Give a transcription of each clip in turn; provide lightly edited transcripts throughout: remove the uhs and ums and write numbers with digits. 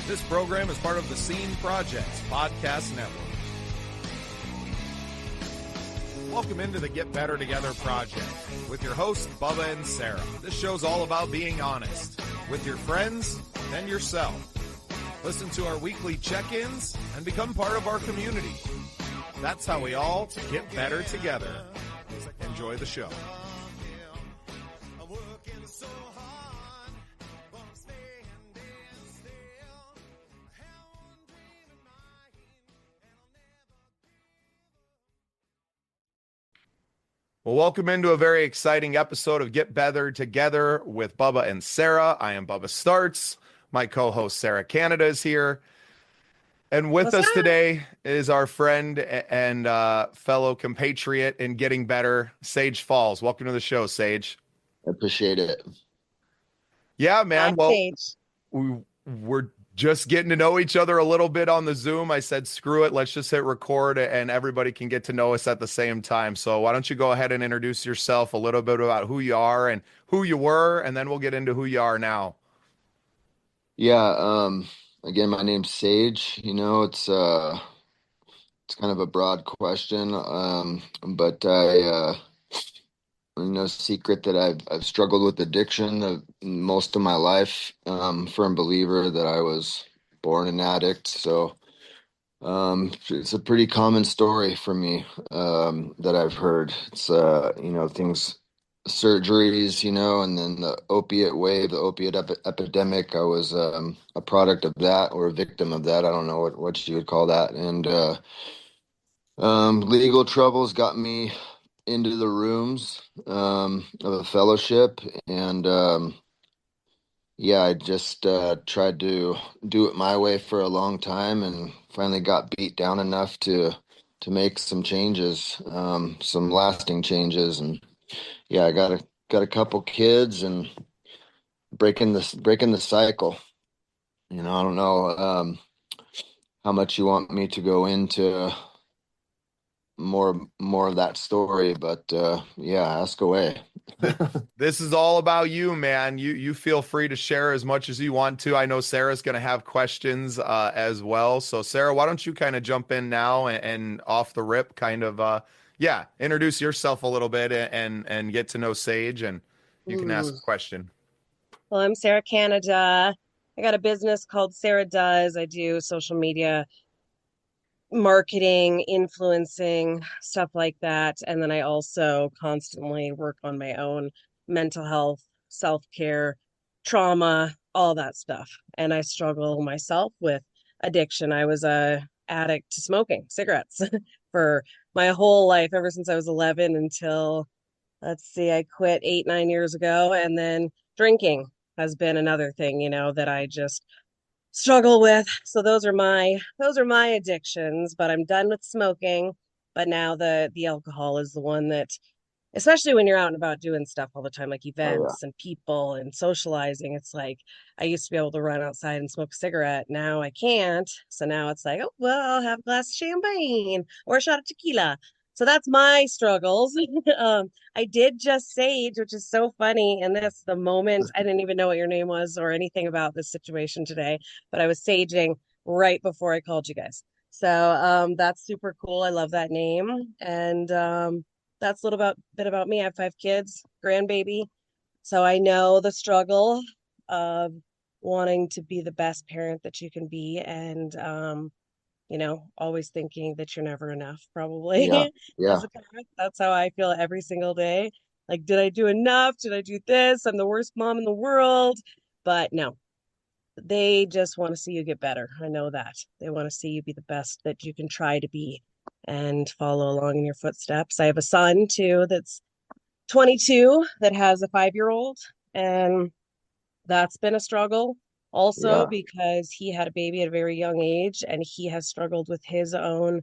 This program is part of the Scene Projects Podcast Network. Welcome into the Get Better Together Project with your hosts, Bubba and Sarah. This show's all about being honest with your friends and yourself. Listen to our weekly check-ins and become part of our community. That's how we all get better together. Enjoy the show. Well, welcome into a very exciting episode of Get Better Together with Bubba and Sarah. I am Bubba Startz. My co-host Sarah Canida is here. And with us today is our friend and fellow compatriot in getting better, Sage Falls. Welcome to the show, Sage. I appreciate it. Yeah, man. Well, Sage. we're just getting to know each other a little bit on the Zoom. I said, screw it. Let's just hit record and everybody can get to know us at the same time. So why don't you go ahead and introduce yourself a little bit about who you are and who you were, and then we'll get into who you are now. Yeah, again, my name's Sage. It's kind of a broad question, but secret that I've struggled with addiction most of my life. Firm believer that I was born an addict, so it's a pretty common story for me that I've heard. It's things, surgeries, and then the opiate wave, the opiate epidemic. I was a product of that, or a victim of that. I don't know what you would call that. And legal troubles got me into the rooms of a fellowship, and I just tried to do it my way for a long time, and finally got beat down enough to make some changes, some lasting changes. And I got a couple kids and breaking the cycle. I don't know how much you want me to go into more of that story, but ask away. This is all about you, man. You feel free to share as much as you want to. I know Sarah's going to have questions as well. So Sarah, why don't you kind of jump in now and off the rip kind of introduce yourself a little bit and get to know Sage, and you can ask a question. Well, I'm Sarah Canida. I got a business called Sarah Does. I do social media marketing, influencing, stuff like that. And then I also constantly work on my own mental health, self-care, trauma, all that stuff. And I struggle myself with addiction. I was a addict to smoking cigarettes for my whole life, ever since I was 11 until, I quit 8-9 years ago. And then drinking has been another thing, that I just struggle with. So those are my addictions, but I'm done with smoking. But now the alcohol is the one that, especially when you're out and about doing stuff all the time, like events and people and socializing, it's like I used to be able to run outside and smoke a cigarette. Now I can't. So now it's like, oh, well, I'll have a glass of champagne or a shot of tequila. So that's my struggles. I did just Sage, which is so funny. And the moment, I didn't even know what your name was or anything about this situation today, but I was saging right before I called you guys. So that's super cool. I love that name. And that's a little bit about me. I have 5 kids, grandbaby. So I know the struggle of wanting to be the best parent that you can be, and always thinking that you're never enough, probably. Yeah. As a parent, that's how I feel every single day. Like, did I do enough? Did I do this? I'm the worst mom in the world. But no, they just want to see you get better. I know that. They want to see you be the best that you can try to be and follow along in your footsteps. I have a son too that's 22 that has a 5-year-old, and that's been a struggle also because he had a baby at a very young age, and he has struggled with his own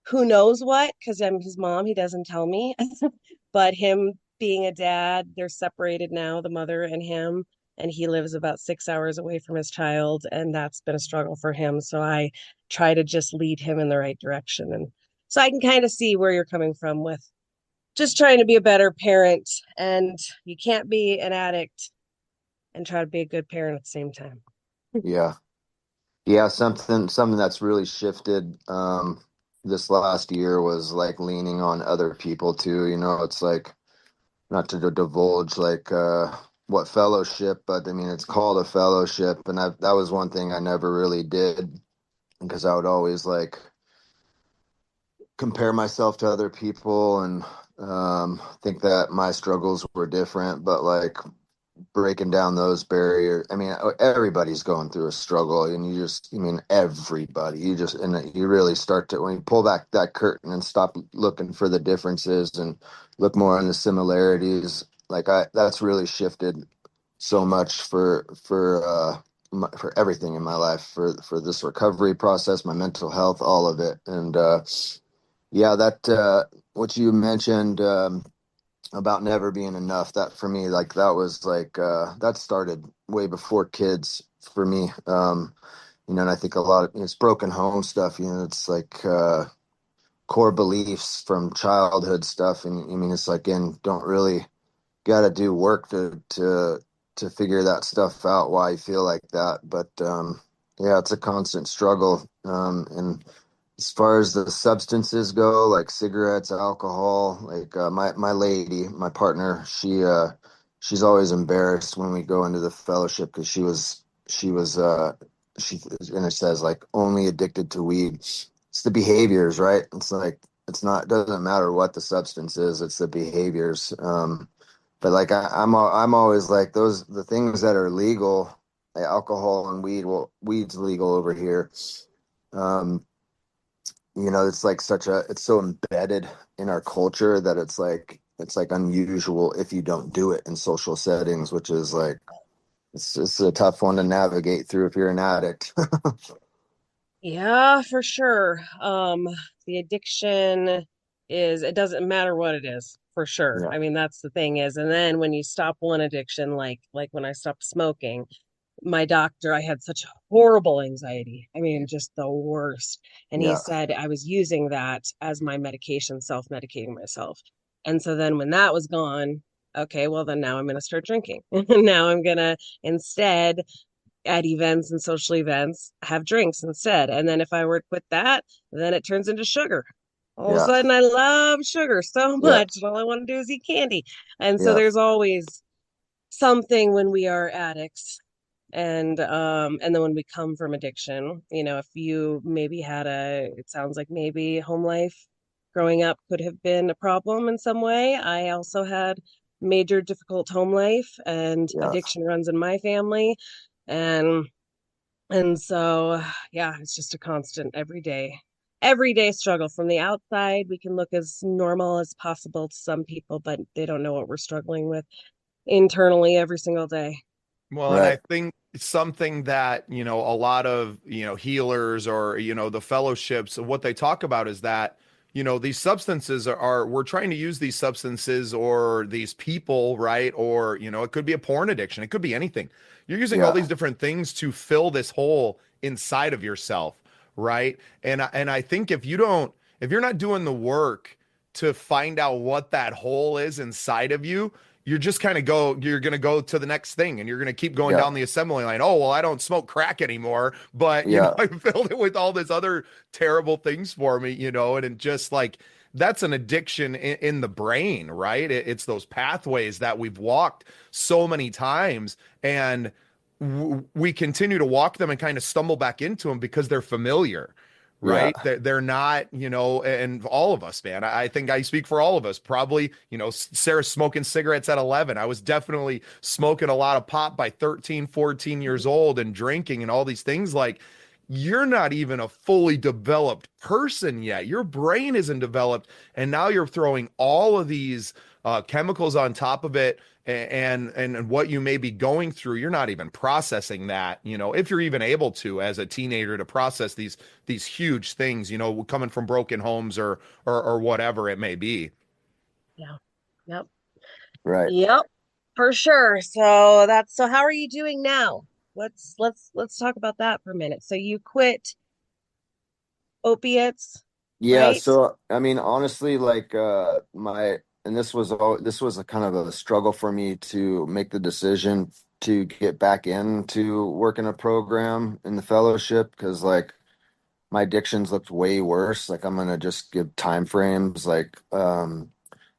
who knows what, because I'm his mom, he doesn't tell me. But him being a dad, they're separated now, the mother and him, and he lives about 6 hours away from his child, and that's been a struggle for him. So I try to just lead him in the right direction. And so I can kind of see where you're coming from with just trying to be a better parent, and you can't be an addict and try to be a good parent at the same time. Yeah. Yeah, something that's really shifted this last year was like leaning on other people too. It's like not to divulge like what fellowship, but I mean it's called a fellowship, and that was one thing I never really did because I would always like compare myself to other people and think that my struggles were different, but like breaking down those barriers. I mean, everybody's going through a struggle, and I mean, everybody. And you really start to, when you pull back that curtain and stop looking for the differences and look more on the similarities. That's really shifted so much for everything in my life, for this recovery process, my mental health, all of it. And yeah, that what you mentioned. About never being enough, that for me, like that was like that started way before kids for me. And I think a lot of it's broken home stuff. It's like core beliefs from childhood stuff, and I mean it's like, and don't really got to do work to figure that stuff out, why you feel like that. But yeah, it's a constant struggle. And as far as the substances go, like cigarettes, alcohol, like my lady, my partner, she's always embarrassed when we go into the fellowship because she and it says like only addicted to weed. It's the behaviors, right? It's like it's not, it doesn't matter what the substance is, it's the behaviors. But like I'm always like the things that are legal, like alcohol and weed. Well, weed's legal over here. Um, it's like it's so embedded in our culture that it's like unusual if you don't do it in social settings, which is like it's a tough one to navigate through if you're an addict. Yeah, for sure. The addiction is, it doesn't matter what it is, for sure. Yeah, I mean, that's the thing is, and then when you stop one addiction, like when I stopped smoking, my doctor, I had such horrible anxiety. I mean, just the worst. And he yeah, said I was using that as my medication, self-medicating myself. And so then when that was gone, okay, well then now I'm going to start drinking. Now I'm going to instead at events and social events have drinks instead. And then if I were to quit that, then it turns into sugar. All of a yeah, sudden, I love sugar so yeah, much, and all I want to do is eat candy. And so yeah, there's always something when we are addicts, and then when we come from addiction, if you maybe had it sounds like maybe home life growing up could have been a problem in some way. I also had major difficult home life, and yeah, addiction runs in my family. And and so, yeah, it's just a constant everyday struggle. From the outside, we can look as normal as possible to some people, but they don't know what we're struggling with internally every single day. Well, and right, I think something that, a lot of, healers or, the fellowships, what they talk about is that, these substances we're trying to use these substances or these people, right? Or, it could be a porn addiction. It could be anything. You're using all yeah, these different things to fill this hole inside of yourself, right? And I think if you're not doing the work to find out what that hole is inside of you, you're going to go to the next thing and you're going to keep going yeah, down the assembly line. Oh, well, I don't smoke crack anymore, but yeah, I filled it with all this other terrible things for me, and it just like that's an addiction in the brain, right? It's those pathways that we've walked so many times, and we continue to walk them and kind of stumble back into them because they're familiar, yeah, right? They're not, and all of us, man. I think I speak for all of us. Probably, Sarah's smoking cigarettes at 11. I was definitely smoking a lot of pot by 13, 14 years old and drinking and all these things. Like, you're not even a fully developed person yet. Your brain isn't developed. And now you're throwing all of these chemicals on top of it, and what you may be going through, you're not even processing that, if you're even able to as a teenager to process these huge things, coming from broken homes or whatever it may be. Yeah. Yep. right. Yep. For sure. So how are you doing now? Let's talk about that for a minute. So you quit opiates, Yeah, right? so I mean, honestly, like my and this was a kind of a struggle for me to make the decision. to get back into working a program in the fellowship because like my addictions looked way worse. Like I'm gonna just give time frames like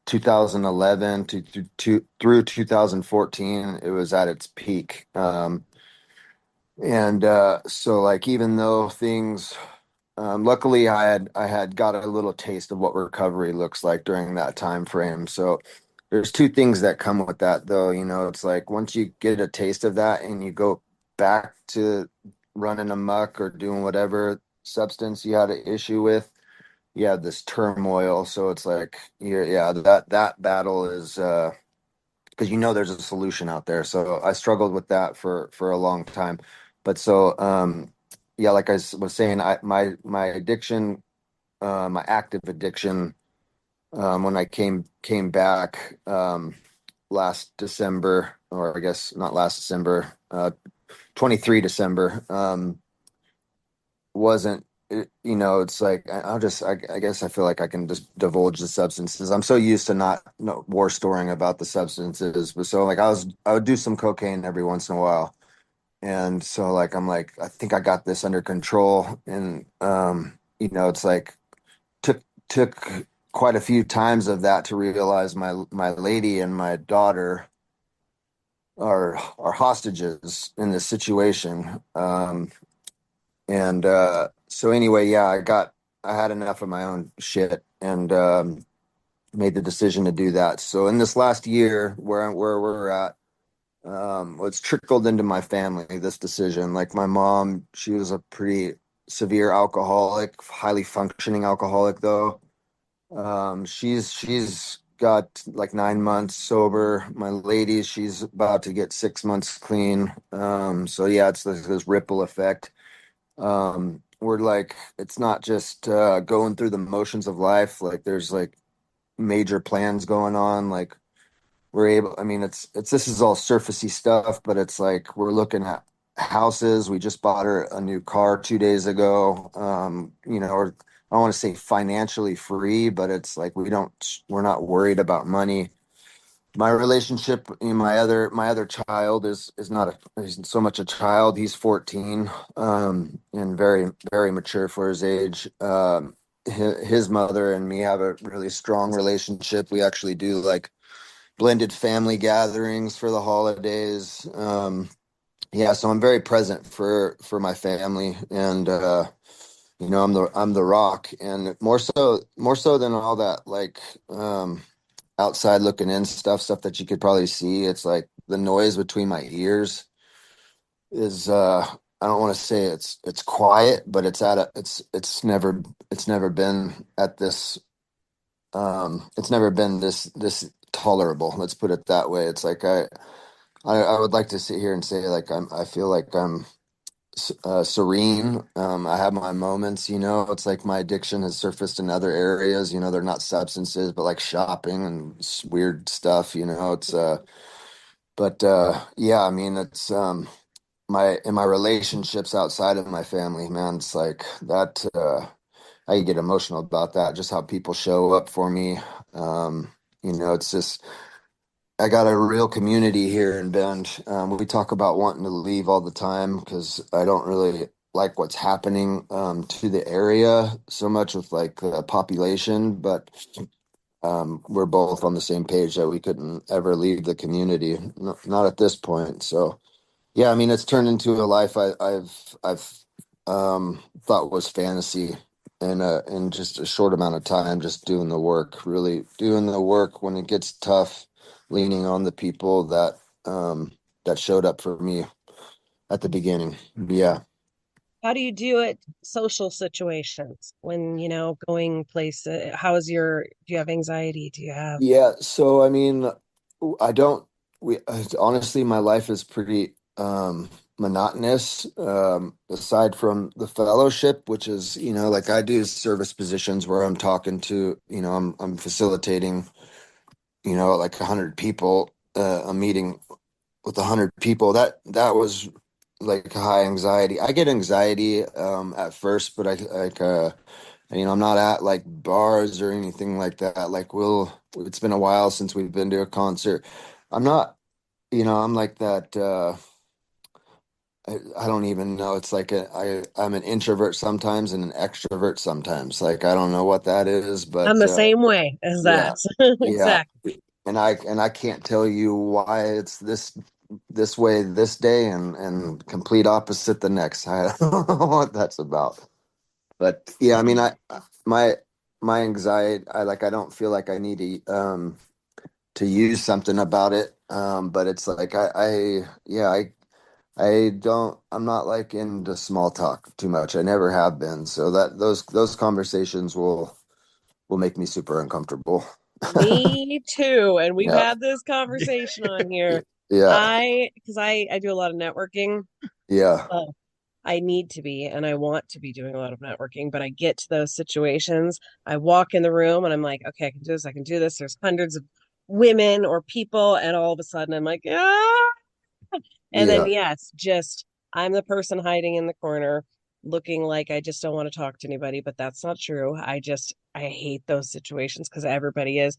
2011 through 2014, it was at its peak. And so like even though things luckily I had got a little taste of what recovery looks like during that time frame. So there's two things that come with that though, it's like once you get a taste of that and you go back to running amok or doing whatever substance you had an issue with, you have this turmoil. So it's like yeah, that battle is because there's a solution out there. So I struggled with that for a long time. But so yeah, like was saying, my addiction, my active addiction, when I came back last December, or I guess not last December, 23 December, wasn't it's like I guess I feel like I can just divulge the substances. I'm so used to not war storing about the substances, but so like I would do some cocaine every once in a while, and so like I'm like I think I got this under control, and it's like took quite a few times of that to realize my lady and my daughter are hostages in this situation. And so anyway, yeah, I had enough of my own shit and made the decision to do that. So in this last year, where we're at, it's trickled into my family, this decision. Like my mom, she was a pretty severe alcoholic, highly functioning alcoholic though. She's got like 9 months sober. My lady, she's about to get 6 months clean. So yeah, it's this ripple effect. We're like it's not just going through the motions of life. Like there's like major plans going on. Like we're able. I mean, it's this is all surfacey stuff, but it's like we're looking at houses. We just bought her a new car 2 days ago. Or I don't want to say financially free, but it's like we're not worried about money. My relationship, my other child is not he's so much a child. He's 14, and very very mature for his age. His mother and me have a really strong relationship. We actually do like blended family gatherings for the holidays. Yeah, so I'm very present for my family, and I'm the rock, and more so than all that like outside looking in stuff that you could probably see. It's like the noise between my ears is I don't want to say it's quiet, but it's never been at this it's never been this tolerable. Let's put it that way. It's like I would like to sit here and say like I feel like I'm serene. I have my moments, it's like my addiction has surfaced in other areas, they're not substances, but like shopping and weird stuff, it's but yeah, I mean, it's my relationships outside of my family, man, it's like that I get emotional about that, just how people show up for me. It's just I got a real community here in Bend. We talk about wanting to leave all the time because I don't really like what's happening to the area so much with like the population, but we're both on the same page that we couldn't ever leave the community, not at this point. So yeah, I mean, it's turned into a life I've thought was fantasy in just a short amount of time, just doing the work, really doing the work when it gets tough, leaning on the people that showed up for me at the beginning. Yeah. How do you do it social situations when, going places? Do you have anxiety? Do you have, Yeah, so I mean, I don't. We honestly, my life is pretty monotonous. Aside from the fellowship, which is like I do service positions where I'm talking to I'm facilitating like 100 people, a meeting with 100 people. That was like high anxiety. I get anxiety at first, but I like I'm not at like bars or anything like that. Like it's been a while since we've been to a concert. I'm not. I'm like that. I don't even know. It's like I'm an introvert sometimes and an extrovert sometimes. Like I don't know what that is, I'm but the same way as yeah, that. yeah. Exactly. And I can't tell you why it's this way this day and complete opposite the next. I don't know what that's about. But yeah, I mean, my my anxiety, I don't feel like I need to use something about it. But it's like yeah, I'm not like into small talk too much. I never have been. So that those conversations will make me super uncomfortable. Me too. And we've Yeah. had this conversation on here. Yeah. Because I do a lot of networking. Yeah. Oh, I need to be, and I want to be doing a lot of networking, but I get to those situations. I walk in the room and I'm like, okay, I can do this. I can do this. There's hundreds of women or people, and all of a sudden I'm like, ah. And then, Yeah. yes, just I'm the person hiding in the corner looking like I just don't want to talk to anybody, but that's not true. I hate those situations because everybody is,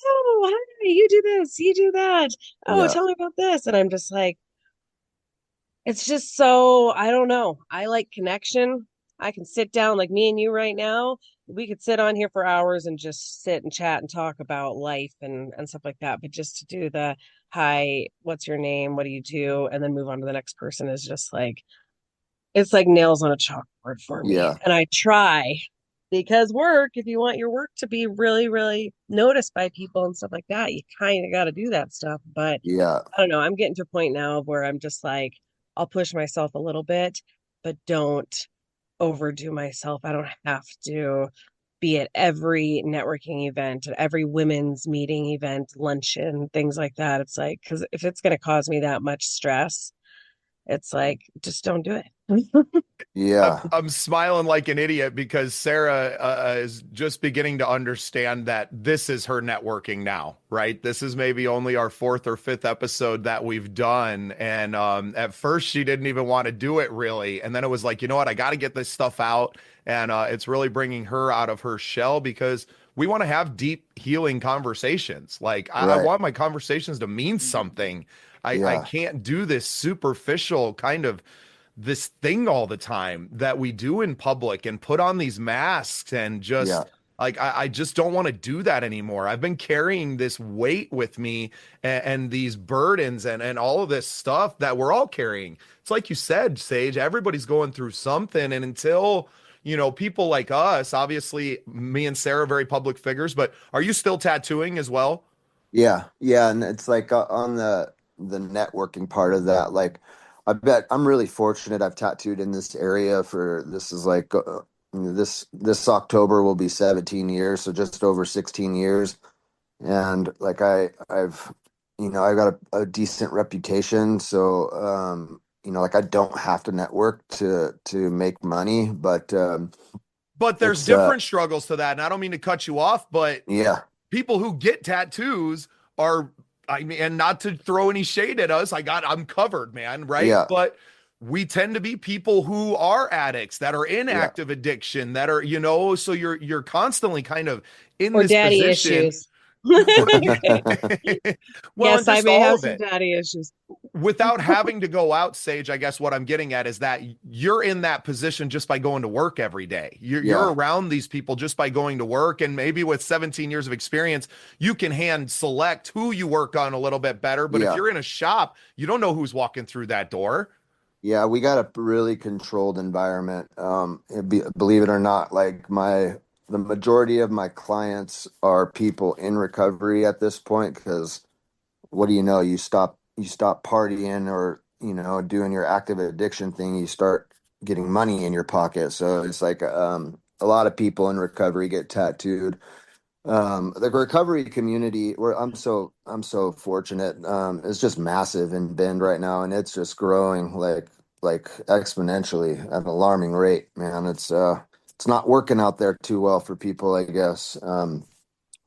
oh, hi, you do this, you do that. Oh, Yeah. tell me about this. And I'm just like, it's just so, I don't know. I like connection. I can sit down like me and you right now. We could sit on here for hours and just sit and chat and talk about life and stuff like that. But just to do the hi, what's your name? What do you do? And then move on to the next person is just like it's like nails on a chalkboard for me. Yeah. And I try because work, if you want your work to be really, really noticed by people and stuff like that, you kind of got to do that stuff. But Yeah. I don't know. I'm getting to a point now where I'm just like, I'll push myself a little bit, but don't overdo myself. I don't have to be at every networking event, at every women's meeting event, luncheon, things like that. It's like, because if it's going to cause me that much stress, it's like, just don't do it. Yeah. I'm smiling like an idiot because Sarah is just beginning to understand that this is her networking now, right? This is maybe only our fourth or fifth episode that we've done. And at first, she didn't even want to do it really. And then it was like, you know what? I got to get this stuff out. And it's really bringing her out of her shell because we want to have deep healing conversations. Like, I Right. want my conversations to mean something. I Yeah. can't do this superficial kind of this thing all the time that we do in public and put on these masks and Yeah. just like I just don't want to do that anymore. I've been carrying this weight with me and these burdens and all of this stuff that we're all carrying. It's like you said, Sage, everybody's going through something. And until, people like us, obviously me and Sarah, very public figures, but are you still tattooing as well? Yeah, yeah, and it's like on the networking part of that. Like, I bet I'm really fortunate. I've tattooed in this area for this is like this October will be 17 years, so just over 16 years. And like I've got a decent reputation, so like I don't have to network to make money, but But there's it's different struggles to that. And I don't mean to cut you off, but yeah, people who get tattoos are, I mean, and not to throw any shade at us, I'm covered, man, right? yeah, But we tend to be people who are addicts, that are in yeah. active addiction, that are, so you're constantly kind of in Or this daddy position. issues. Well, and Yes, I just may all have of some it daddy issues. without having to go out, Sage. I guess what I'm getting at is that you're in that position just by going to work every day. You're Yeah, around these people just by going to work, and maybe with 17 years of experience, you can hand select who you work on a little bit better. But if yeah. you're in a shop, you don't know who's walking through that door. Yeah, we got a really controlled environment. Believe it or not, like the majority of my clients are people in recovery at this point because what do you know? You stop partying or doing your active addiction thing. You start getting money in your pocket. So it's like a lot of people in recovery get tattooed. The recovery community where I'm so fortunate, is just massive in Bend right now, and it's just growing like exponentially at an alarming rate, man. It's not working out there too well for people, I guess.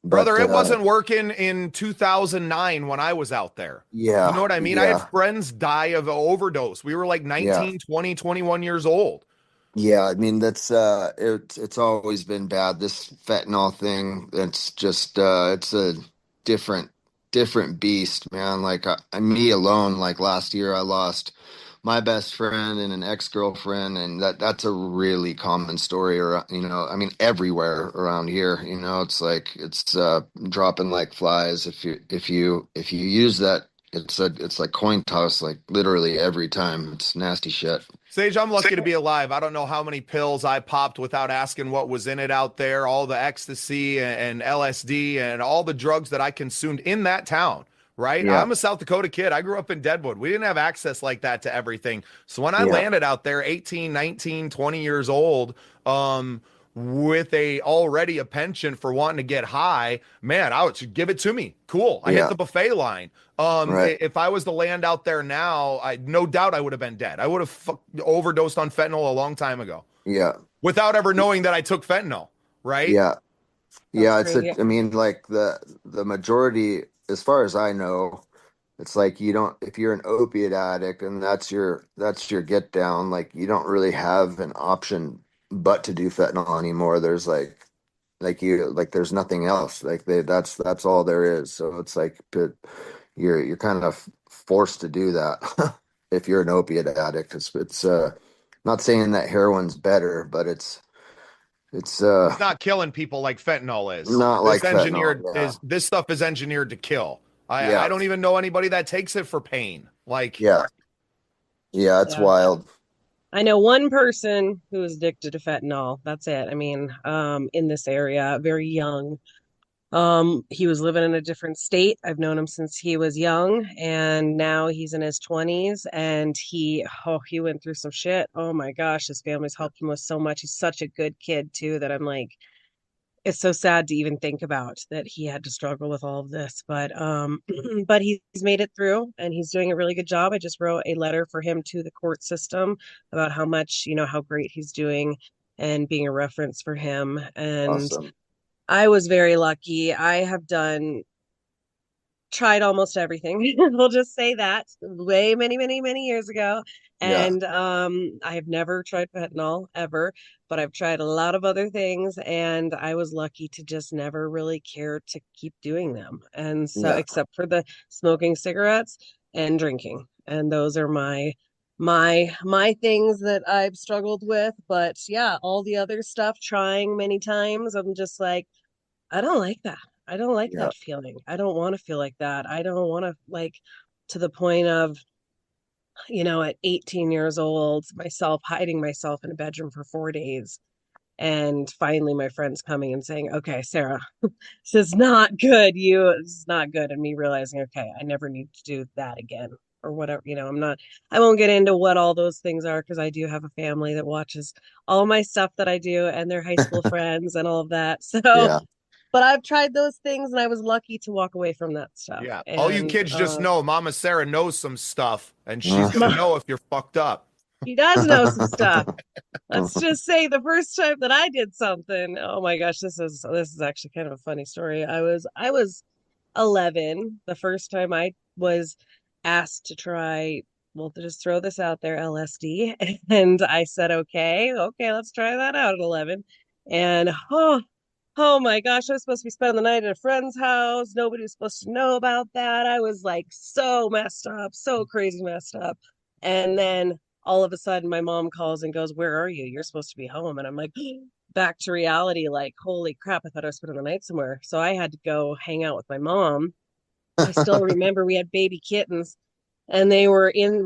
Brother, But it wasn't working in 2009 when I was out there. You know yeah, what I mean? I had yeah, friends die of an overdose. We were like yeah. 19, 20, 21 years old. Yeah, I mean it's always been bad. This fentanyl thing, it's just it's a different different beast, man. Like me alone, like last year I lost my best friend and an ex-girlfriend, and that's a really common story around, I mean everywhere around here, it's like it's dropping like flies. If you use that, it's like coin toss, like literally every time. It's nasty shit. Sage, I'm lucky to be alive. I don't know how many pills I popped without asking what was in it out there, all the ecstasy and LSD and all the drugs that I consumed in that town, right? Yeah, I'm a South Dakota kid. I grew up in Deadwood. We didn't have access like that to everything. So when I yeah, landed out there 18, 19, 20 years old, with a penchant for wanting to get high, man, I would give it to me. Cool. I hit yeah, the buffet line. right, If I was to land out there now, no doubt I would have been dead. I would have overdosed on fentanyl a long time ago yeah, without ever knowing that I took fentanyl, right? yeah. That's Yeah, crazy. I mean, like the majority, as far as I know, it's like you don't, if you're an opiate addict and that's your get down, like you don't really have an option but to do fentanyl anymore. There's like there's nothing else. Like that's all there is. So it's like you're kind of forced to do that if you're an opiate addict. It's not saying that heroin's better, but it's It's not killing people like fentanyl is. not like fentanyl. Yeah. This stuff is engineered to kill. I Yeah. don't even know anybody that takes it for pain. Like, Yeah. Yeah, it's Yeah. wild. I know one person who is addicted to fentanyl. That's it. I mean, in this area, very young. He was living in a different state. I've known him since he was young, and now he's in his 20s, and he went through some shit. Oh my gosh, his family's helped him with so much. He's such a good kid too that I'm like, it's so sad to even think about that he had to struggle with all of this. But but he's made it through and he's doing a really good job. I just wrote a letter for him to the court system about how much, how great he's doing and being a reference for him. And Awesome. I was very lucky. I have tried almost everything. We'll just say that way many, many, many years ago. Yeah. And I have never tried fentanyl ever, but I've tried a lot of other things, and I was lucky to just never really care to keep doing them. And so, Yeah. except for the smoking cigarettes and drinking, and those are my things that I've struggled with. But yeah, all the other stuff, trying many times, I'm just like, I don't like that. I don't like Yeah. that feeling. I don't want to feel like that. I don't want to to the point of, at 18 years old, myself hiding myself in a bedroom for 4 days. And finally my friends coming and saying, okay, Sarah, this is not good. This is not good. And me realizing, okay, I never need to do that again or whatever. I won't get into what all those things are because I do have a family that watches all my stuff that I do and their high school friends and all of that. So Yeah. but I've tried those things and I was lucky to walk away from that stuff. yeah, all you And kids just know Mama Sarah knows some stuff and she's Uh, going to know if you're fucked up. he does know some stuff. Let's just say the first time that I did something, oh my gosh, this is actually kind of a funny story. I was 11 the first time I was asked to try, well, to just throw this out there, LSD. And I said, okay, let's try that out at 11. And oh my gosh, I was supposed to be spending the night at a friend's house. Nobody was supposed to know about that. I was like so messed up, so crazy messed up. And then all of a sudden, my mom calls and goes, "Where are you? You're supposed to be home." And I'm like, back to reality, like, holy crap, I thought I was spending the night somewhere. So I had to go hang out with my mom. I still remember we had baby kittens and we were in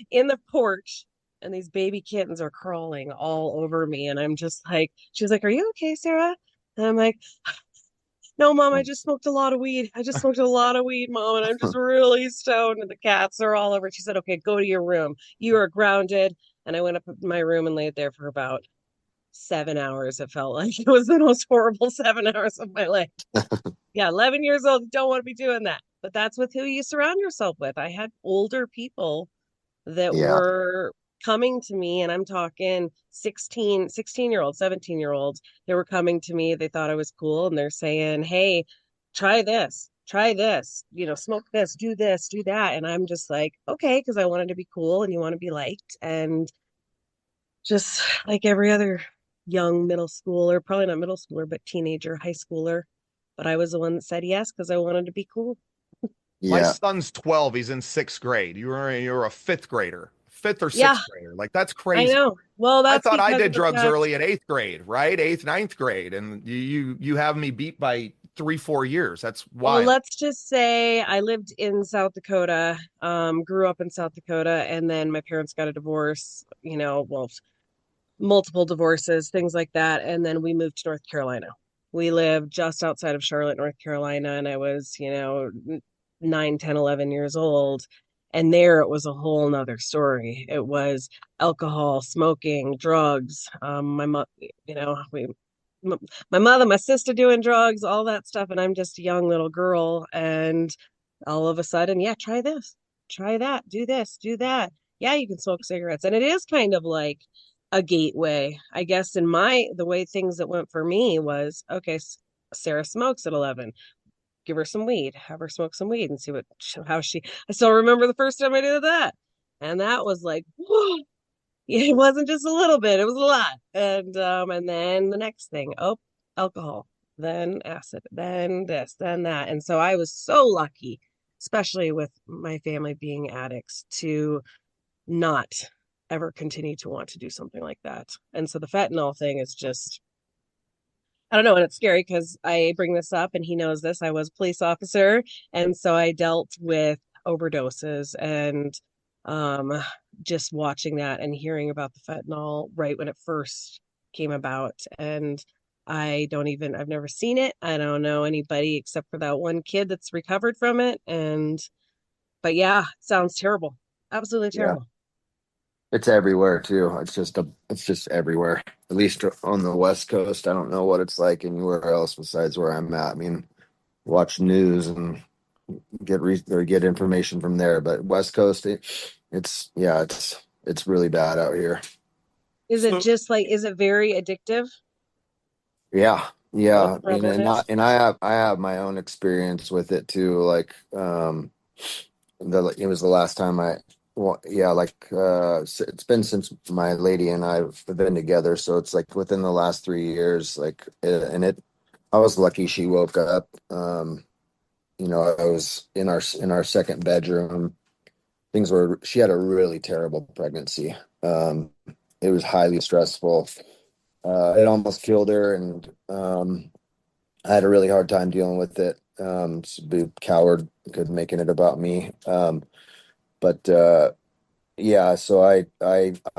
in the porch and these baby kittens are crawling all over me and I'm just like, she was like, "Are you okay, Sarah?" And I'm like, "No, Mom, I just smoked a lot of weed. I just smoked a lot of weed, Mom, and I'm just really stoned and the cats are all over." She said, "Okay, go to your room. You are grounded." And I went up in my room and laid there for about 7 hours. It felt like it was the most horrible 7 hours of my life. Yeah, 11 years old, you don't want to be doing that. But that's with who you surround yourself with. I had older people that yeah. were coming to me, and I'm talking 16-year-olds, 17-year-olds. They were coming to me. They thought I was cool, and they're saying, "Hey, try this, smoke this, do that." And I'm just like, okay, because I wanted to be cool and you want to be liked. And just like every other young middle schooler, probably not middle schooler, but teenager, high schooler, but I was the one that said yes because I wanted to be cool. My Yeah. son's 12. He's in sixth grade. You're a fifth grader, fifth or Yeah, sixth grader. Like that's I crazy. know. Well, I that's thought I because of did the drugs fact. early at eighth grade, right? Eighth, ninth grade. And you have me beat by 3, 4 years. That's Well, wild. let's just say I lived in South Dakota, grew up in South Dakota, and then my parents got a divorce, well, multiple divorces, things like that. And then we moved to North Carolina. We lived just outside of Charlotte, North Carolina, and I was, 9, 10, 11 years old. And there it was a whole nother story. It was alcohol, smoking, drugs. My mom, my mother, my sister doing drugs, all that stuff. And I'm just a young little girl. And all of a sudden, yeah, try this, try that, do this, do that. Yeah, you can smoke cigarettes. And it is kind of like a gateway, I guess. The way things that went for me was, okay, Sarah smokes at 11. Give her some weed, have her smoke some weed and see I still remember the first time I did that. And that was like, whoa, it wasn't just a little bit, it was a lot. And then the next thing, oh, alcohol, then acid, then this, then that. And so I was so lucky, especially with my family being addicts, to not ever continue to want to do something like that. And so the fentanyl thing is just, I don't know, and it's scary because I bring this up and he knows this. I was a police officer, and so I dealt with overdoses and um just watching that and hearing about the fentanyl right when it first came about. And I've never seen it. I don't know anybody except for that one kid that's recovered from it. But yeah, it sounds terrible. Absolutely Yeah. terrible. It's everywhere too. It's just everywhere. At least on the West Coast. I don't know what it's like anywhere else besides where I'm at. I mean, watch news and get information from there. But West Coast, it's really bad out here. So Is it very addictive? Yeah, Is that what yeah. the problem is? I have my own experience with it too. Like, it was the last time well, yeah, like it's been since my lady and I've been together, so it's like within the last 3 years. Like, and it, I was lucky she woke up. I was in our second bedroom. She had a really terrible pregnancy. Um, it was highly stressful. It almost killed her, and I had a really hard time dealing with it. Just be coward, good making it about me. But yeah, so I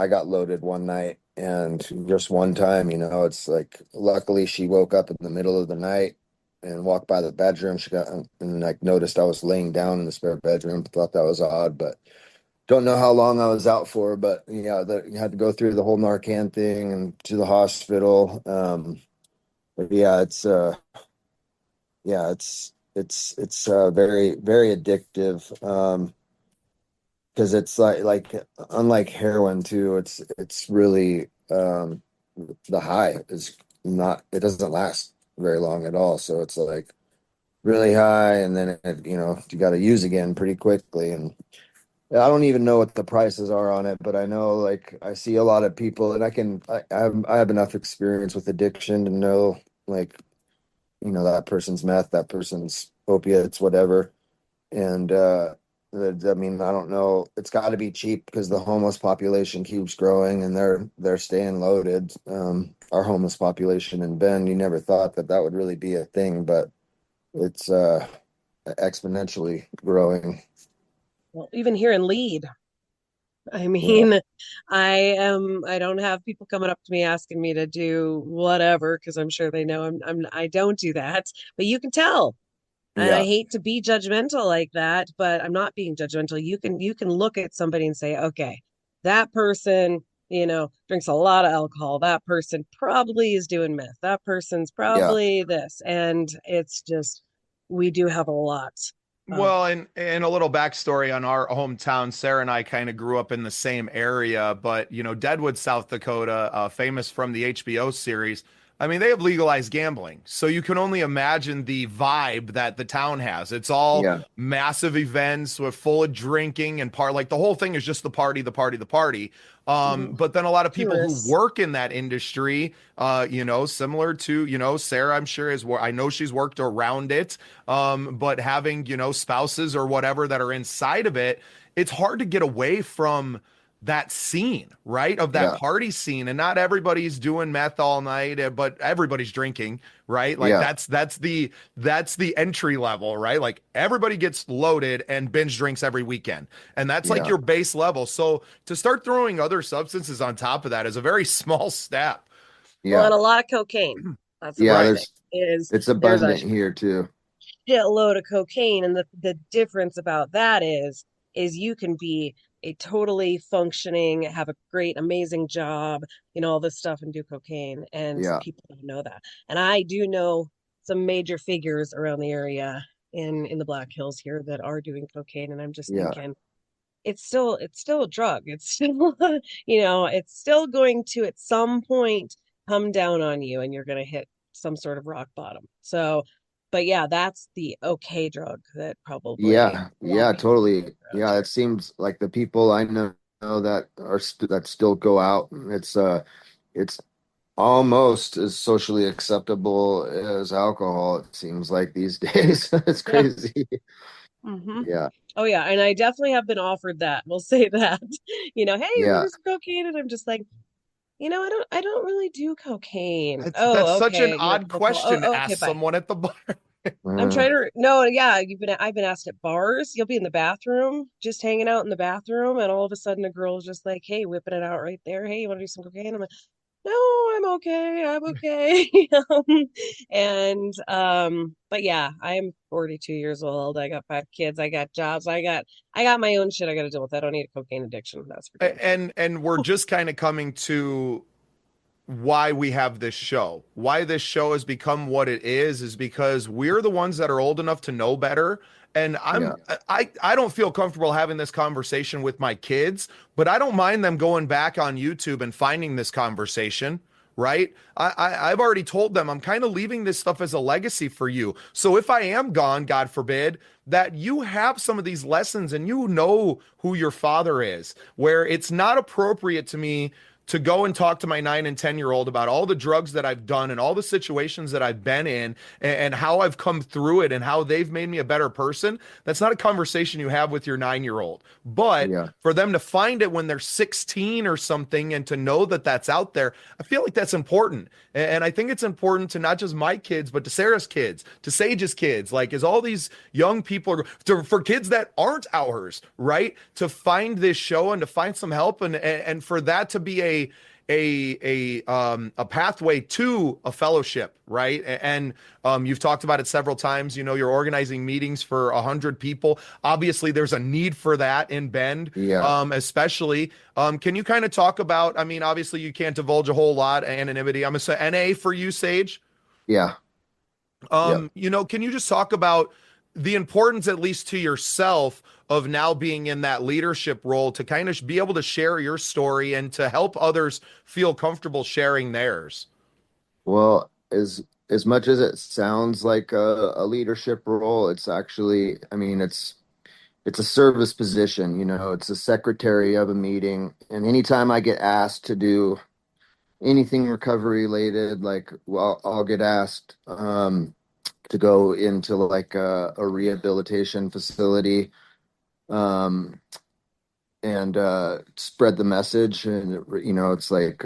got loaded one night, and just one time, it's like luckily she woke up in the middle of the night and walked by the bedroom. She got and like noticed I was laying down in the spare bedroom. Thought that was odd, but don't know how long I was out for. But yeah, you had to go through the whole Narcan thing and to the hospital. But yeah, it's very very addictive, because it's like unlike heroin too, it's really, the high is not, it doesn't last very long at all, so it's like really high, and then you got to use again pretty quickly. And I don't even know what the prices are on it, but I know, like, I see a lot of people, and I have enough experience with addiction to know, like, that person's meth, that person's opiates, whatever. And I mean, I don't know. It's got to be cheap because the homeless population keeps growing, and they're staying loaded. Our homeless population in Bend, you never thought that would really be a thing, but it's exponentially growing. Well, even here in Lead, I Yeah, mean, I don't have people coming up to me asking me to do whatever because I'm sure they know I don't do that, but you can tell. And I yeah, hate to be judgmental like that, but I'm not being judgmental. You can look at somebody and say, okay, that person, drinks a lot of alcohol. That person probably is doing meth. That person's yeah, probably this. And it's just we do have a lot of. Well, and a little backstory on our hometown. Sarah and I kind of grew up in the same area, but Deadwood, South Dakota, famous from the HBO series. I mean, they have legalized gambling. So you can only imagine the vibe that the town has. It's all Yeah. massive events with full of drinking and like the whole thing is just the party, the party, the party. Mhm. But then a lot of people who Tourists. work in that industry, similar to, Sarah, I'm sure I know she's worked around it. But having, spouses or whatever that are inside of it, it's hard to get away from that scene, right? Of that Yeah. party scene. And not everybody's doing meth all night, but everybody's drinking, right? Like Yeah. that's the entry level, right? Like everybody gets loaded and binge drinks every weekend. And that's like Yeah. your base level. So to start throwing other substances on top of that is a very small step. Well, Yeah. and a lot of cocaine. That's Yeah. another thing. There's Is It's there's a abundant here too. shitload of cocaine, and the difference about that is you can be a totally functioning, have a great, amazing job, all this stuff, and do cocaine, and Yeah. people don't know that. And I do know some major figures around the area in the Black Hills here that are doing cocaine, and I'm just Yeah. thinking it's still a drug. It's still it's still going to at some point come down on you and you're going to hit some sort of rock bottom. So, but yeah, that's the okay drug that probably Yeah, a lot of yeah, people totally. around Yeah, it here. seems like the people I know that that still go out, it's almost as socially acceptable as alcohol, it seems like these days. It's Yeah. crazy. Hmm. Yeah. Oh yeah, and I definitely have been offered that. We'll say that. Hey, you want to Yeah. do some cocaine? And I'm just like, I don't really do cocaine. That's Oh, such an okay. odd Cool, cool. question to Oh, okay, ask bye. someone at the bar. I'm Uh, trying to no, yeah, I've been asked at bars. You'll be in the bathroom, just hanging out in the bathroom, and all of a sudden a girl's just like, "Hey, whipping it out right there. Hey, you want to do some cocaine?" I'm like, "No, I'm okay. I'm okay." But yeah, I'm 42 years old. I got 5 kids. I got jobs. I got my own shit I got to deal with. I don't need a cocaine addiction. That's for damn sure. And we're just kind of coming to why we have this show. Why this show has become what it is because we're the ones that are old enough to know better. And yeah. I don't feel comfortable having this conversation with my kids, but I don't mind them going back on YouTube and finding this conversation. Right. I've already told them I'm kind of leaving this stuff as a legacy for you. So if I am gone, God forbid, that you have some of these lessons and you know who your father is, where it's not appropriate to me to go and talk to my 9 and 10-year-old about all the drugs that I've done and all the situations that I've been in and how I've come through it and how they've made me a better person. That's not a conversation you have with your 9-year-old. But Yeah. for them to find it when they're 16 or something and to know that that's out there, I feel like that's important. And I think it's important to not just my kids, but to Sarah's kids, to Sage's kids, like as all these young people, for kids that aren't ours, right? To find this show and to find some help and for that to be a pathway to a fellowship, right? And you've talked about it several times. You're organizing meetings for 100 people. Obviously, there's a need for that in Bend, Yeah. especially. Can you kind of talk about? I mean, obviously, you can't divulge a whole lot anonymity. I'm gonna say NA for you, Sage. Yeah. Yep. Can you just talk about the importance, at least to yourself, of now being in that leadership role to kind of be able to share your story and to help others feel comfortable sharing theirs? Well, as much as it sounds like a leadership role, it's actually, I mean, it's a service position, it's a secretary of a meeting. And anytime I get asked to do anything recovery related, like, well, I'll get asked to go into like a rehabilitation facility um, and spread the message. And, it's like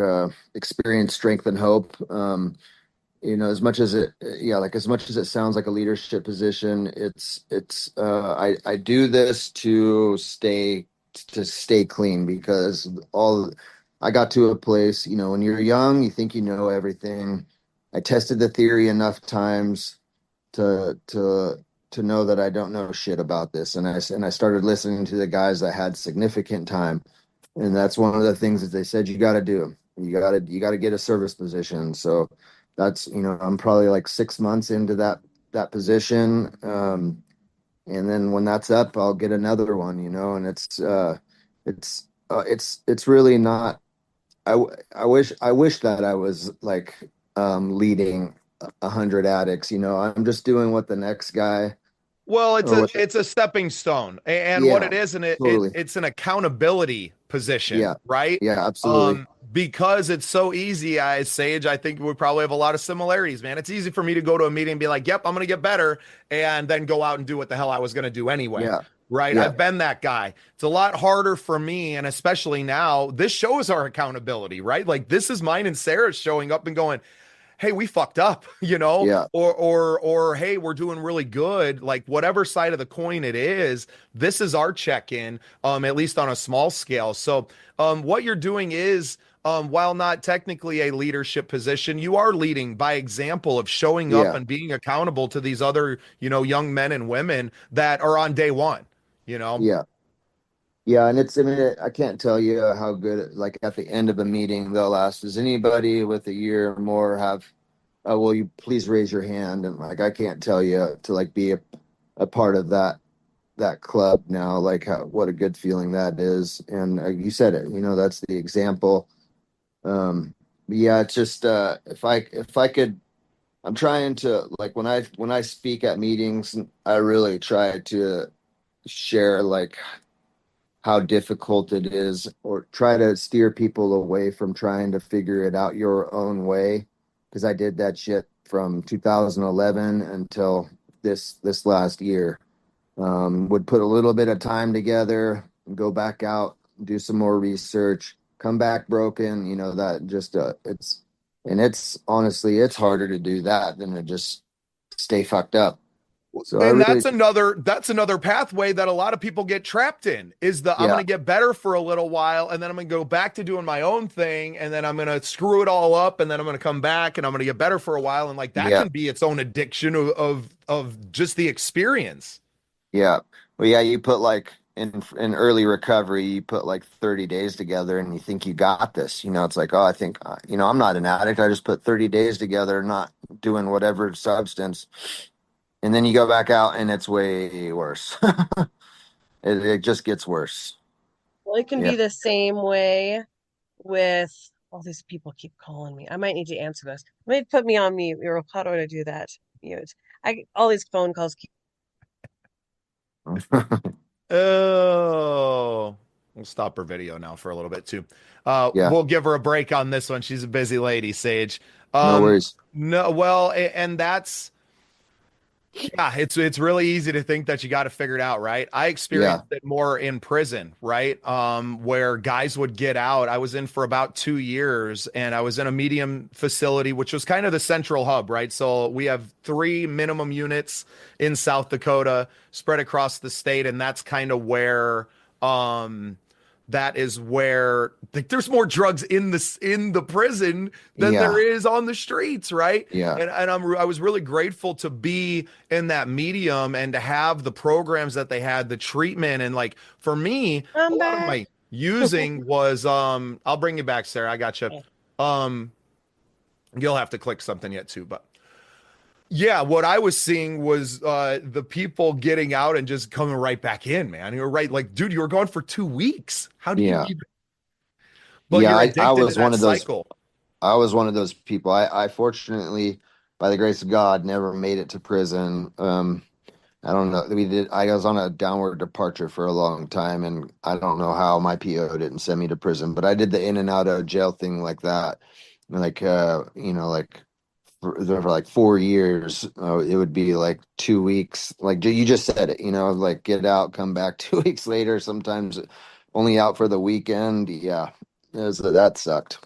experience, strength, and hope. As much as as much as it sounds like a leadership position, I do this to stay clean because I got to a place, when you're young, you think you know everything. I tested the theory enough times to know that I don't know shit about this, and I started listening to the guys that had significant time, and that's one of the things that they said you got to do. You got to get a service position. So that's I'm probably like 6 months into that position, and then when that's up, I'll get another one. And it's really not. I wish that I was like leading 100 addicts. I'm just doing what the next guy Well, or what the, it's a stepping stone, and what yeah, it is, and totally. it's an accountability position, Yeah. right? Yeah, absolutely. Because it's so easy, Sage, I think we probably have a lot of similarities, man. It's easy for me to go to a meeting and be like, "Yep, I'm going to get better," and then go out and do what the hell I was going to do anyway. Yeah. Right? Yeah. I've been that guy. It's a lot harder for me, and especially now, this shows our accountability, right? Like this is mine and Sarah's showing up and going, hey, we fucked up, Yeah. or hey, we're doing really good. Like whatever side of the coin it is, this is our check-in, at least on a small scale. So what you're doing is while not technically a leadership position, you are leading by example of showing up Yeah. and being accountable to these other, young men and women that are on day one, you know. Yeah. Yeah, and I mean, I can't tell you how good, like at the end of a meeting, they'll ask, does anybody with a year or more have, will you please raise your hand? And like, I can't tell you to like be a part of that club now, like what a good feeling that is. And you said it, that's the example. Yeah, it's just, if I could, I'm trying to like when I speak at meetings, I really try to share like how difficult it is or try to steer people away from trying to figure it out your own way because I did that shit from 2011 until this last year. Would put a little bit of time together, go back out, do some more research, come back broken, that just it's honestly it's harder to do that than to just stay fucked up. So I And really that's another pathway that a lot of people get trapped in is I'm going yeah, to get better for a little while and then I'm going to go back to doing my own thing and then I'm going to screw it all up and then I'm going to come back and I'm going to get better for a while and like that yeah. can be its own addiction of just the experience. Yeah. Well, yeah, you put like in early recovery, you put like 30 days together and you think you got this. It's like, oh, I think I'm not an addict. I just put 30 days together not doing whatever substance. And then you go back out and it's way worse. It just gets worse. Well, it can Yeah. be the same way with all these people keep calling me. I might need to answer this. Maybe put me on mute. How do I do that? Mute. All these phone calls keep. Oh, we'll stop her video now for a little bit too. Yeah. We'll give her a break on this one. She's a busy lady, Sage. No worries. No, well, and that's yeah, it's really easy to think that you got to figure it out, right? I Yeah. experienced it more in prison, right? Where guys would get out. I was in for about 2 years, and I was in a medium facility, which was kind of the central hub, right? So we have three minimum units in South Dakota spread across the state, and that's kind of where um that is where like there's more drugs in the prison than there Yeah. is on the streets, right? Yeah. And I was really grateful to be in that medium and to have the programs that they had, the treatment, and like for me, a I'm lot of back. my using was I'll bring you back, Sarah. I got you. Um, you'll have to click something yet too, but yeah, what I was seeing was the people getting out and just coming right back in, man. You're right, like, dude, you were gone for 2 weeks. How do you Yeah. even? But Yeah. you're I addicted to was one that of those cycle. I was one of those people. I fortunately, by the grace of God, never made it to prison. I don't know. I was on a downward departure for a long time, and I don't know how my PO didn't send me to prison, but I did the in and out of jail thing like that. And like, like for like 4 years, it would be like 2 weeks. Like you just said it, like get out, come back 2 weeks later, sometimes only out for the weekend. Yeah, that sucked.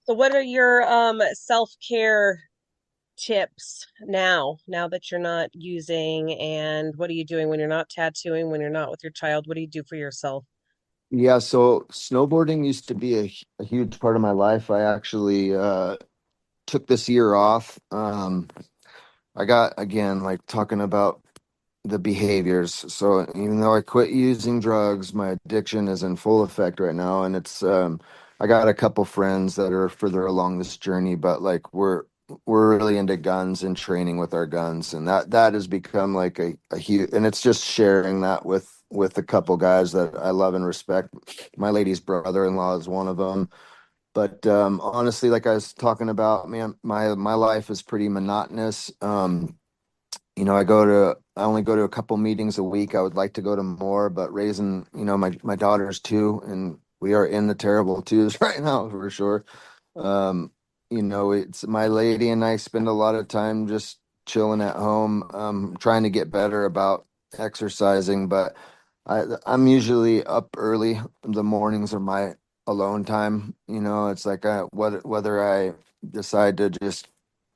So, what are your self-care tips now that you're not using? And what are you doing when you're not tattooing, when you're not with your child? What do you do for yourself? Yeah, so snowboarding used to be a huge part of my life. I actually took this year off. I got again like talking about the behaviors. So even though I quit using drugs, my addiction is in full effect right now, and it's I got a couple friends that are further along this journey, but like we're really into guns and training with our guns, and that has become like a huge, and it's just sharing that with a couple guys that I love and respect. My lady's brother-in-law is one of them, But honestly, like I was talking about, man, my life is pretty monotonous. I only go to a couple meetings a week. I would like to go to more, but raising, my daughter's two, and we are in the terrible twos right now for sure. Um, it's my lady and I spend a lot of time just chilling at home, trying to get better about exercising, but I'm usually up early. The mornings are my alone time. It's like whether I decide to just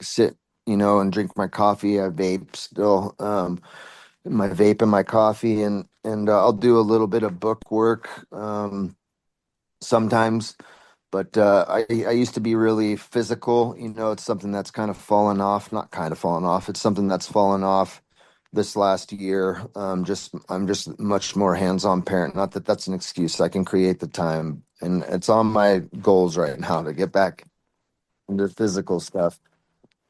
sit, and drink my coffee. I vape still, my vape and my coffee, and I'll do a little bit of book work sometimes. But I used to be really physical. It's something that's kind of fallen off, not kind of fallen off. It's something that's fallen off this last year. I'm just much more hands-on parent. Not that that's an excuse. I can create the time, and it's on my goals right now to get back into physical stuff.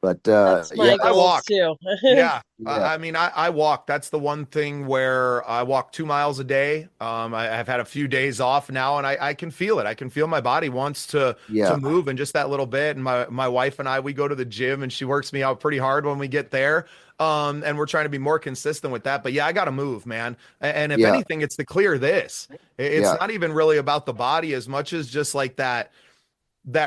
But That's yeah, my I goals walk. too. Yeah. yeah, I walk. That's the one thing where I walk 2 miles a day. I've had a few days off now and I can feel it. I can feel my body wants to yeah, move in just that little bit. And my wife and I, we go to the gym and she works me out pretty hard when we get there. And we're trying to be more consistent with that. But yeah, I got to move, man. And if yeah, anything, it's to clear this. It's yeah, not even really about the body as much as just like that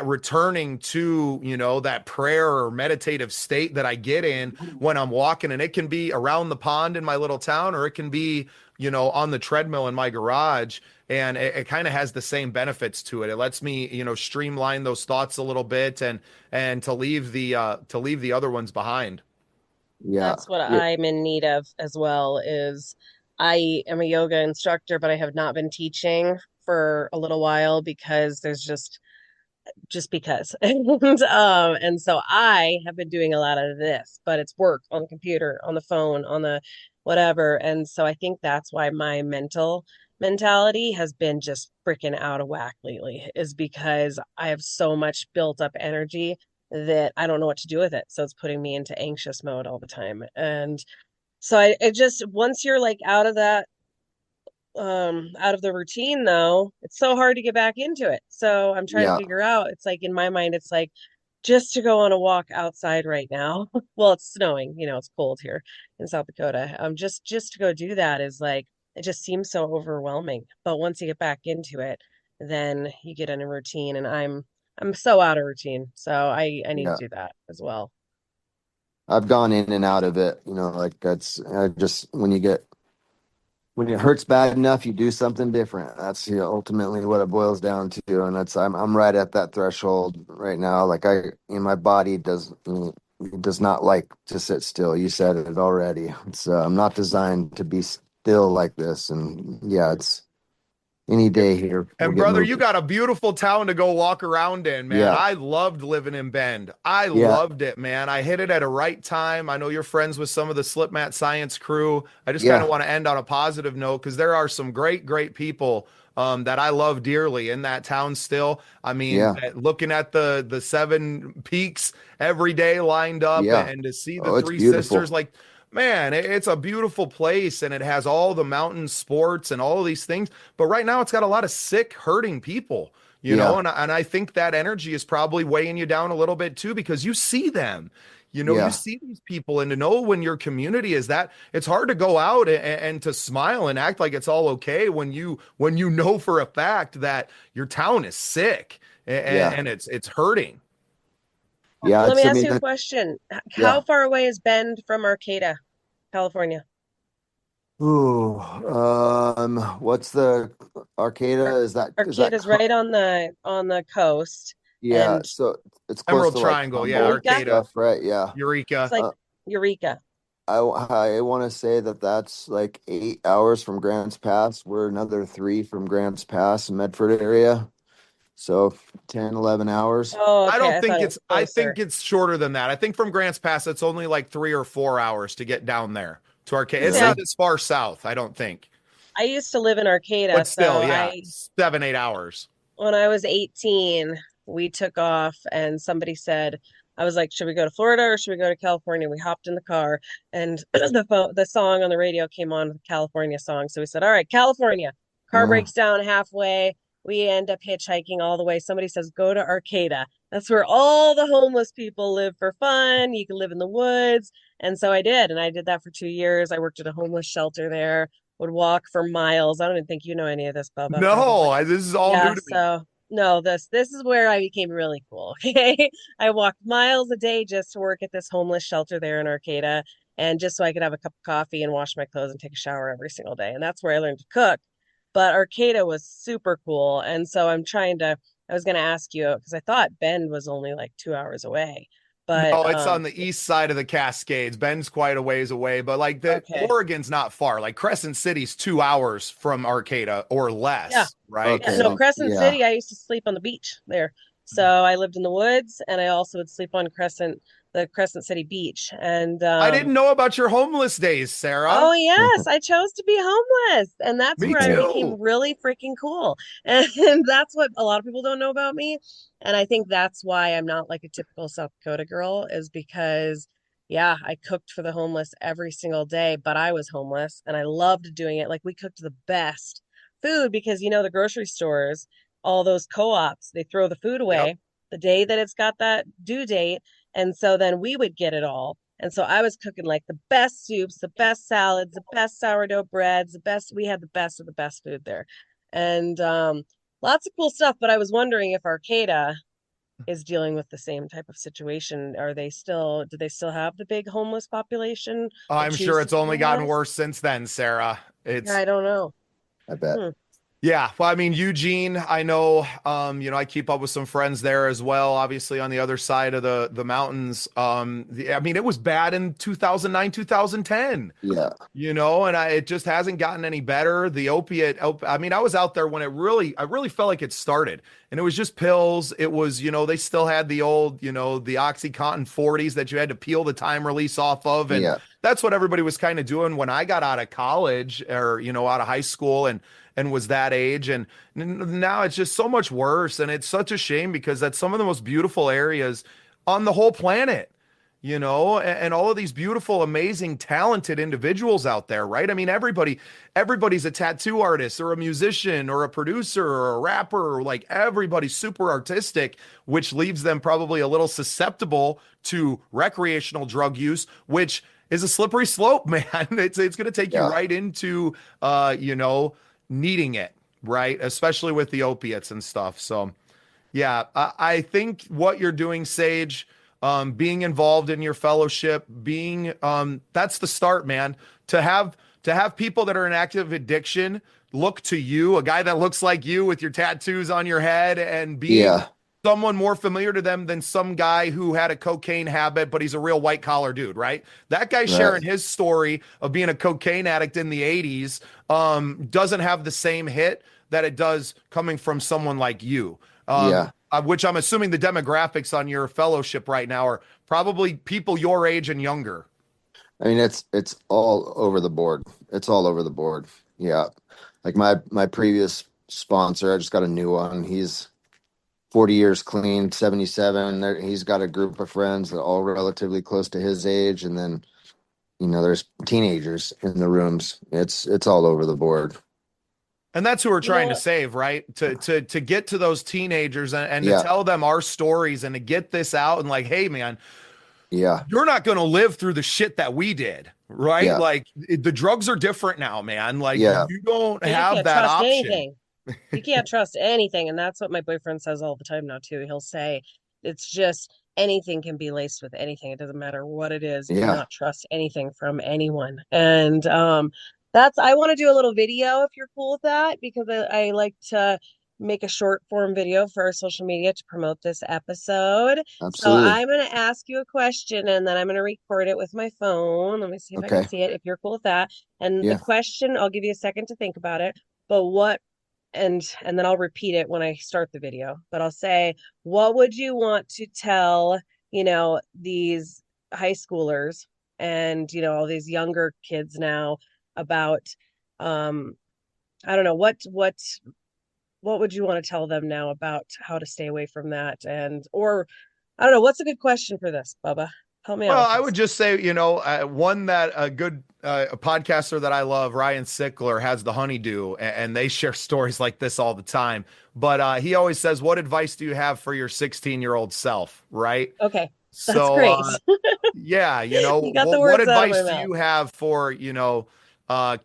returning to, that prayer or meditative state that I get in when I'm walking. And it can be around the pond in my little town, or it can be, on the treadmill in my garage. And it kind of has the same benefits to it. It lets me, streamline those thoughts a little bit and to leave the other ones behind. yeah, That's what yeah, I'm in need of as well is I am a yoga instructor, but I have not been teaching for a little while because there's just because. And so I have been doing a lot of this, but it's work on the computer, on the phone, on the whatever. And so I think that's why my mental mentality has been just freaking out of whack lately, is because I have so much built up energy that I don't know what to do with it. So it's putting me into anxious mode all the time. And so it just, once you're like out of the routine though, it's so hard to get back into it. So I'm trying to yeah, figure out, it's like in my mind it's like just to go on a walk outside right now. Well, it's snowing, it's cold here in South Dakota. Just to go do that is like it just seems so overwhelming. But once you get back into it, then you get in a routine, and I'm so out of routine. So I need yeah. to do that as well. I've gone in and out of it, like that's I just when it hurts bad enough, you do something different. That's ultimately what it boils down to, and I'm right at that threshold right now. Like my body does not like to sit still. You said it already. It's I'm not designed to be still like this, and yeah, it's any day here we'll And get brother, you moving. got a beautiful town to go walk around in, man. Yeah, I loved living in Bend. I yeah, loved it, man. I hit it at a right time. I know you're friends with some of the Slipmat Science crew. I just kind of yeah, want to end on a positive note because there are some great, great people that I love dearly in that town still. I mean, yeah, looking at the seven peaks every day lined up yeah. and to see the Oh, it's three sisters, beautiful. like, man, it's a beautiful place and it has all the mountain sports and all of these things. But right now, it's got a lot of sick, hurting people, Yeah, and I think that energy is probably weighing you down a little bit too because you see them. You yeah, see these people, and to know when your community is that, it's hard to go out and to smile and act like it's all okay when you know for a fact that your town is sick yeah, and it's hurting. yeah. Let me It's I ask mean you a question. How yeah. far away is Bend from Arcata, California? Ooh, what's the Arcata? Ar Is that Arcata's right on the coast, yeah? and So it's close Emerald to like Triangle, yeah, Humboldt and Eureka. Arcata, stuff, right? Yeah. It's Eureka. like Uh, Eureka. I want to say that that's like 8 hours from Grants Pass. We're another three from Grants Pass, Medford area. So 10, 11 hours. Oh, I okay. don't I thought think it was I closer. think it's shorter than that. I think from Grants Pass it's only like 3 or 4 hours to get down there to Arcata. It's See, not Really? as far south, I don't think. I used to live in Arcata, But so still, yeah, I 7, 8 hours. when I was 18, we took off, and somebody said, I was like, should we go to Florida or should we go to California? We hopped in the car, and the song on the radio came on, the California song. So we said, all right, California. Car Uh, breaks down halfway. we end up hitchhiking all the way. Somebody says, go to Arcata. That's where all the homeless people live for fun. You can live in the woods. And so I did. And I did that for 2 years. I worked at a homeless shelter there, would walk for miles. I don't even think you know any of this, Bubba, No, probably. this is all Yeah, new to me. so no, this is where I became really cool. Okay. I walked miles a day just to work at this homeless shelter there in Arcata, and just so I could have a cup of coffee and wash my clothes and take a shower every single day. And that's where I learned to cook. But Arcata was super cool. And so I was going to ask you because I thought Bend was only like 2 hours away. But No, it's on the east side of the Cascades. Ben's quite a ways away, but like the okay. Oregon's not far. Like Crescent City's 2 hours from Arcada or Yeah. less, right? Yeah. Okay. No, Crescent Yeah. City, I used to sleep on the beach there. So I lived in the woods and I also would sleep on the Crescent City beach. And I didn't know about your homeless days, Sarah. oh yes, I chose to be homeless, and that's Me where I too. became really freaking cool. And that's what a lot of people don't know about me. And I think that's why I'm not like a typical South Dakota girl, is because yeah, I cooked for the homeless every single day, but I was homeless and I loved doing it. Like we cooked the best food because the grocery stores, all those co-ops, they throw the food Yep. away the day that it's got that due date. And so then we would get it all. And so I was cooking like the best soups, the best salads, the best sourdough breads, we had the best of the best food there. And lots of cool stuff. But I was wondering if Arcata is dealing with the same type of situation. Do they still have the big homeless population that I'm sure choose to it's be only gotten homeless? worse since then, Sarah. Yeah, It's I don't know. I bet. Hmm. Yeah, well, I mean, Eugene, I know, I keep up with some friends there as well, obviously on the other side of the mountains. I mean, it was bad in 2009, 2010, Yeah. and it just hasn't gotten any better. I mean, I was out there when I really felt like it started, and it was just pills. It was, they still had the old, the OxyContin 40s that you had to peel the time release off of, and Yeah. that's what everybody was kind of doing when I got out of college or, out of high school and was that age. And now it's just so much worse. And it's such a shame because that's some of the most beautiful areas on the whole planet, and all of these beautiful, amazing, talented individuals out there, right? I mean, everybody's a tattoo artist or a musician or a producer or a rapper, or like everybody's super artistic, which leaves them probably a little susceptible to recreational drug use, which is a slippery slope, man. It's going to take you Yeah. right into, needing it, right? Especially with the opiates and stuff. So, yeah, I think what you're doing, Sage, being involved in your fellowship, that's the start, man. To have people that are in active addiction look to you, a guy that looks like you with your tattoos on your head, and being Yeah. someone more familiar to them than some guy who had a cocaine habit, but he's a real white collar dude, right? That guy sharing Right. his story of being a cocaine addict in the 80s doesn't have the same hit that it does coming from someone like you. Yeah. Which I'm assuming the demographics on your fellowship right now are probably people your age and younger. I mean, it's all over the board. It's all over the board. Yeah. Like my previous sponsor, I just got a new one. He's 40 years clean, 77. He's got a group of friends that are all relatively close to his age, and then there's teenagers in the rooms. It's all over the board. And that's who we're You know trying to what? save, right? To get to those teenagers and to Yeah. tell them our stories and to get this out and like, hey man, Yeah. you're not going to live through the shit that we did, right? Yeah. Like the drugs are different now, man. Like Yeah. you don't Yeah, you have can't that trust option. anything. You can't trust anything. And that's what my boyfriend says all the time now, too. He'll say, it's just anything can be laced with anything. It doesn't matter what it is. Do Yeah. not trust anything from anyone. And I want to do a little video if you're cool with that, because I like to make a short form video for our social media to promote this episode. So Absolutely. I'm going to ask you a question and then I'm going to record it with my phone. Let me see if I can Okay. see it, if you're cool with that. And the Yeah. question, I'll give you a second to think about it. But and then I'll repeat it when I start the video. But I'll say, what would you want to tell, these high schoolers and, all these younger kids now about, I don't know, what would you want to tell them now about how to stay away from that? Or I don't know, what's a good question for this, Bubba? Help me out Well, with I this. would just say, one that a good a podcaster that I love, Ryan Sickler, has the Honeydew, and they share stories like this all the time. But he always says, "What advice do you have for your 16-year-old self?" Right? Okay, that's So, great. yeah, You got the what words out of my advice do mouth. you have for,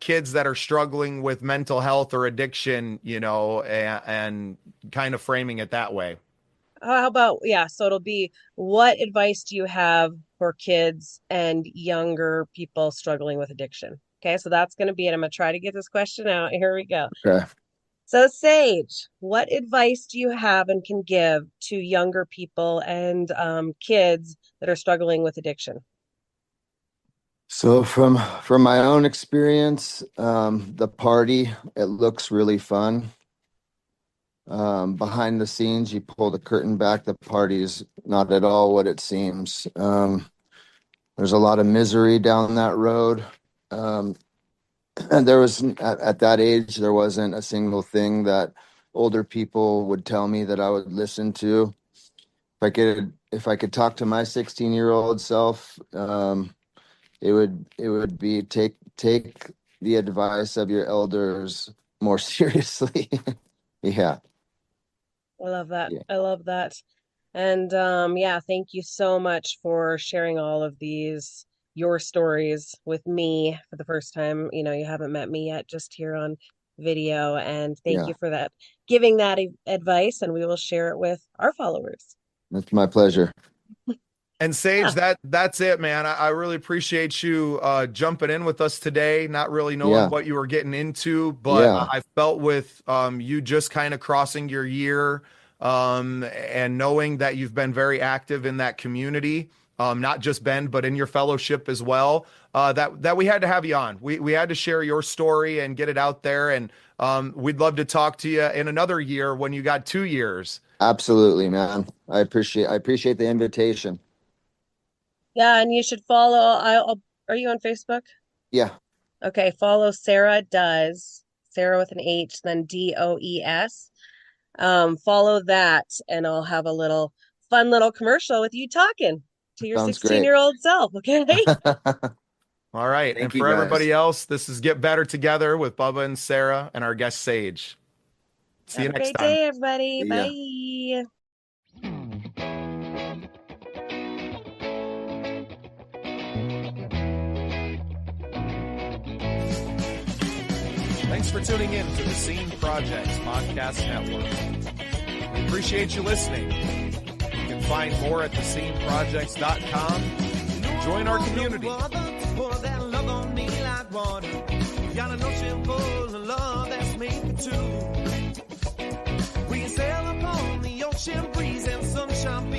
kids that are struggling with mental health or addiction, and kind of framing it that way? How about, yeah, so it'll be, what advice do you have for kids and younger people struggling with addiction? Okay, so that's going to be it. I'm going to try to get this question out. Here we go. Okay. So, Sage, what advice do you have and can give to younger people and kids that are struggling with addiction? So from my own experience, the party, it looks really fun. Behind the scenes, you pull the curtain back, the party's not at all what it seems. There's a lot of misery down that road. Um, and there was at that age, there wasn't a single thing that older people would tell me that I would listen to. If I could talk to my 16-year-old self, it would be take the advice of your elders more seriously. Yeah. I love that. Yeah. I love that. And yeah, thank you so much for sharing all of these, your stories with me for the first time. You haven't met me yet, just here on video. And thank Yeah. you for that, giving that advice, and we will share it with our followers. That's my pleasure. And Sage, Yeah. that's it, man. I really appreciate you jumping in with us today. Not really knowing Yeah. what you were getting into, but Yeah. I felt with you just kind of crossing your year, and knowing that you've been very active in that community, not just Bend, but in your fellowship as well. That we had to have you on. We had to share your story and get it out there. And we'd love to talk to you in another year when you got 2 years. Absolutely, man. I appreciate the invitation. Yeah, and you should follow. Are you on Facebook? Yeah. Okay, follow Sarah Does, Sarah with an H, then DOES. Follow that, and I'll have a little fun little commercial with you talking to your Sounds great. 16-year-old self. Okay. All right. And Thank you for guys. everybody else, this is Get Better Together with Bubba and Sarah and our guest Sage. See you Have a next great time. day, everybody. See ya. Bye. Thanks for tuning in to the Scene Projects Podcast Network. We appreciate you listening. You can find more at thesceneprojects.com. Join our community. Got an ocean full of love that's made for two. We sail upon the ocean breeze and sunshine.